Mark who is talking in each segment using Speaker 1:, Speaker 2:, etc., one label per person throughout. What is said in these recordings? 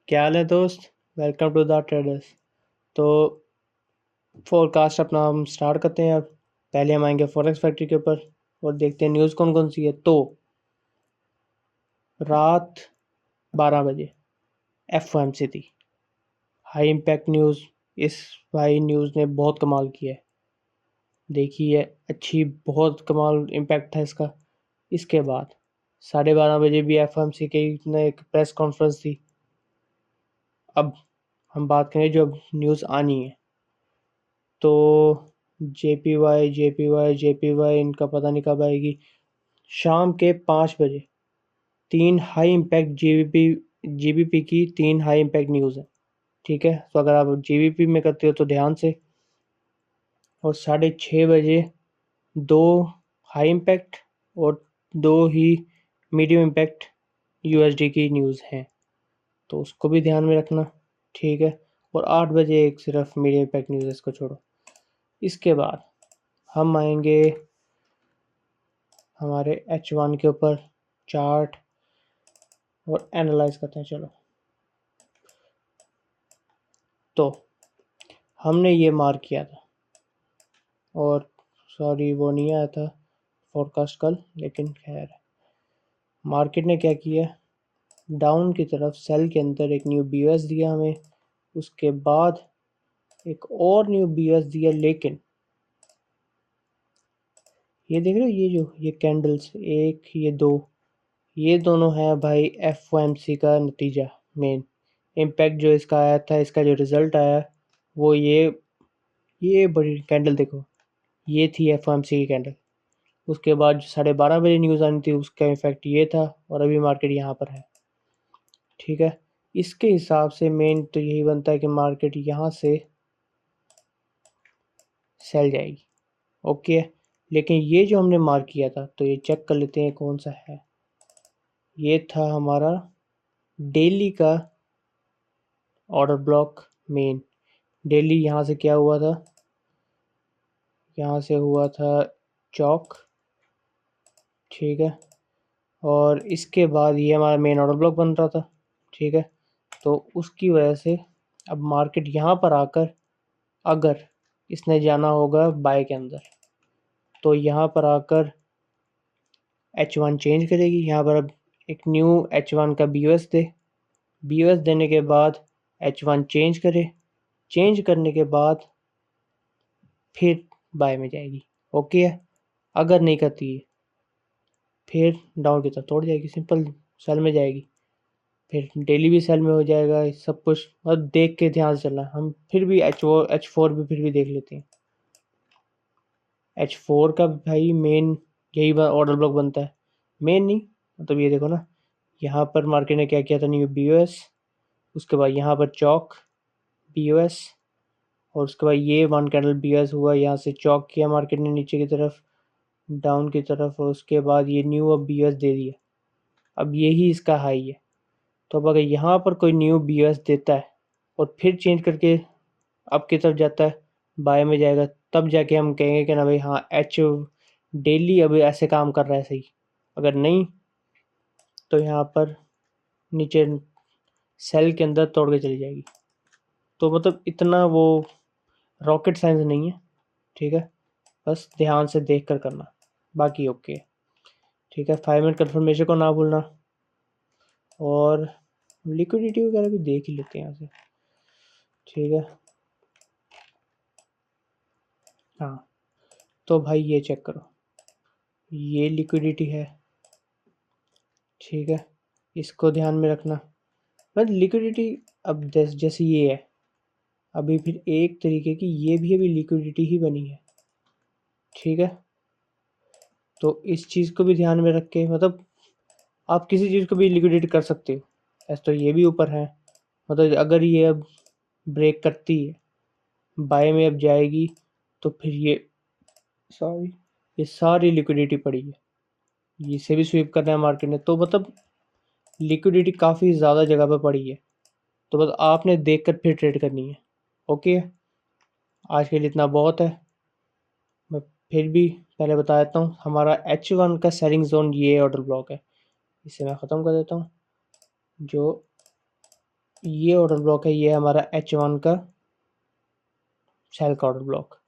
Speaker 1: क्या हाल है दोस्त। Welcome to the traders. तो फोरकास्ट अपना हम स्टार्ट करते हैं। अब पहले हम आएंगे फॉरेक्स फैक्ट्री के ऊपर और देखते हैं न्यूज़ कौन कौन सी है। तो रात 12 बजे FOMC थी, हाई इम्पैक्ट न्यूज़। इस भाई न्यूज़ ने बहुत कमाल किया है, देखी है अच्छी, बहुत कमाल इम्पैक्ट था इसका। इसके बाद 12:30 बजे भी FOMC की ने एक प्रेस कॉन्फ्रेंस थी। अब हम बात करें जो न्यूज़ आनी है, तो JPY इनका पता नहीं कब आएगी। शाम के 5 बजे तीन हाई इम्पैक्ट जीबीपी की तीन हाई इम्पैक्ट न्यूज़ है। ठीक है, तो अगर आप जीबीपी में करते हो तो ध्यान से। और 6:30 बजे दो हाई इम्पैक्ट और दो ही मीडियम इम्पैक्ट यूएसडी की न्यूज़ हैं, तो उसको भी ध्यान में रखना। ठीक है, और 8 बजे एक सिर्फ मीडियम इम्पैक्ट न्यूज़, इसको छोड़ो। इसके बाद हम आएंगे हमारे H1 के ऊपर, चार्ट और एनालाइज करते हैं। चलो, तो हमने ये मार्क किया था, और सॉरी वो नहीं आया था फोरकास्ट कल, लेकिन खैर मार्केट ने क्या किया, डाउन की तरफ सेल के अंदर एक न्यू बीओएस दिया हमें, उसके बाद एक और न्यू बीओएस दिया। लेकिन ये देख रहे हो, ये कैंडल्स, एक ये दो, ये दोनों हैं भाई FOMC का नतीजा। मेन इम्पैक्ट जो इसका आया था, इसका जो रिजल्ट आया वो ये बड़ी कैंडल देखो, ये थी FOMC की कैंडल। उसके बाद 12:30 बजे न्यूज़ आनी थी, उसका इफेक्ट ये था, और अभी मार्केट यहाँ पर है। ठीक है, इसके हिसाब से मेन तो यही बनता है कि मार्केट यहाँ से सेल जाएगी। ओके, लेकिन ये जो हमने मार्क किया था, तो ये चेक कर लेते हैं कौन सा है। ये था हमारा डेली का ऑर्डर ब्लॉक। मेन डेली यहाँ से क्या हुआ था, यहाँ से हुआ था चौक। ठीक है, और इसके बाद ये हमारा मेन ऑर्डर ब्लॉक बन रहा था। ठीक है, तो उसकी वजह से अब मार्केट यहाँ पर आकर, अगर इसने जाना होगा बाय के अंदर, तो यहाँ पर आकर H1 चेंज करेगी। यहाँ पर अब एक न्यू H1 का BOS देने के बाद H1 चेंज करे, चेंज करने के बाद फिर बाय में जाएगी। ओके है, अगर नहीं करती है फिर डाउन की तरफ तोड़ जाएगी, सिंपल सेल में जाएगी। फिर डेली भी सेल में हो जाएगा। सब कुछ मतलब देख के ध्यान से चलना। हम फिर भी H4 भी फिर भी देख लेते हैं। H4 का भाई मेन यही ऑर्डर ब्लॉक बनता है, मेन नहीं मतलब ये देखो ना, यहाँ पर मार्केट ने क्या किया था, न्यू BOS, उसके बाद यहाँ पर चौक BOS, और उसके बाद ये वन कैंडल BOS हुआ, यहाँ से चौक किया मार्केट ने नीचे की तरफ, डाउन की तरफ, और उसके बाद ये न्यू अब BOS दे दिया। अब यही इसका हाई है। तो अब अगर यहाँ पर कोई न्यू BOS देता है और फिर चेंज करके अप की तरफ जाता है, बाय में जाएगा, तब जाके हम कहेंगे कि ना भाई हाँ एच डेली अभी ऐसे काम कर रहा है सही। अगर नहीं तो यहाँ पर नीचे सेल के अंदर तोड़ के चली जाएगी। तो मतलब इतना वो रॉकेट साइंस नहीं है। ठीक है, बस ध्यान से देख कर करना, बाकी ओके। ठीक है, 5 मिनट कन्फर्मेशन को ना भूलना, और लिक्विडिटी वगैरह भी देख ही लेते हैं यहाँ से। ठीक है, हाँ, तो भाई ये चेक करो, ये लिक्विडिटी है। ठीक है, इसको ध्यान में रखना। बट लिक्विडिटी अब जैसे ये है, अभी फिर एक तरीके की ये भी अभी लिक्विडिटी ही बनी है। ठीक है, तो इस चीज़ को भी ध्यान में रख के, मतलब आप किसी चीज़ को भी लिक्विडेट कर सकते हो। ऐसे तो ये भी ऊपर है, मतलब अगर ये अब ब्रेक करती है, बाय में अब जाएगी, तो फिर ये सारी लिक्विडिटी पड़ी है, इसे भी स्वीप करना है मार्केट ने। तो मतलब लिक्विडिटी काफ़ी ज़्यादा जगह पर पड़ी है, तो बस आपने देख कर फिर ट्रेड करनी है। ओके, आज के लिए इतना बहुत है। मैं फिर भी पहले बता देता हूँ, हमारा H1 का सेलिंग जोन ये ऑर्डर ब्लॉक है, इसे मैं ख़त्म कर देता हूँ। जो ये ऑर्डर ब्लॉक है, ये हमारा H1 का सेल का ऑर्डर ब्लॉक।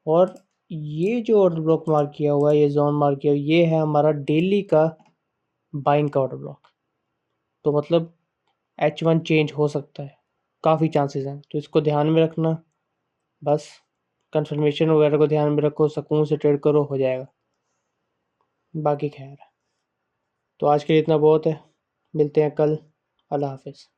Speaker 1: और ये जो ऑर्डर ब्लॉक मार्क किया हुआ है, ये जोन मार्क किया हुआ है, ये है हमारा डेली का बाइंग का ऑर्डर ब्लॉक। तो मतलब H1 चेंज हो सकता है, काफ़ी चांसेस हैं, तो इसको ध्यान में रखना। बस कंफर्मेशन वगैरह को ध्यान में रखो, सुकून से ट्रेड करो, हो जाएगा। बाकी खैर, तो आज के लिए इतना बहुत है, मिलते हैं कल। अल्लाह हाफिज़।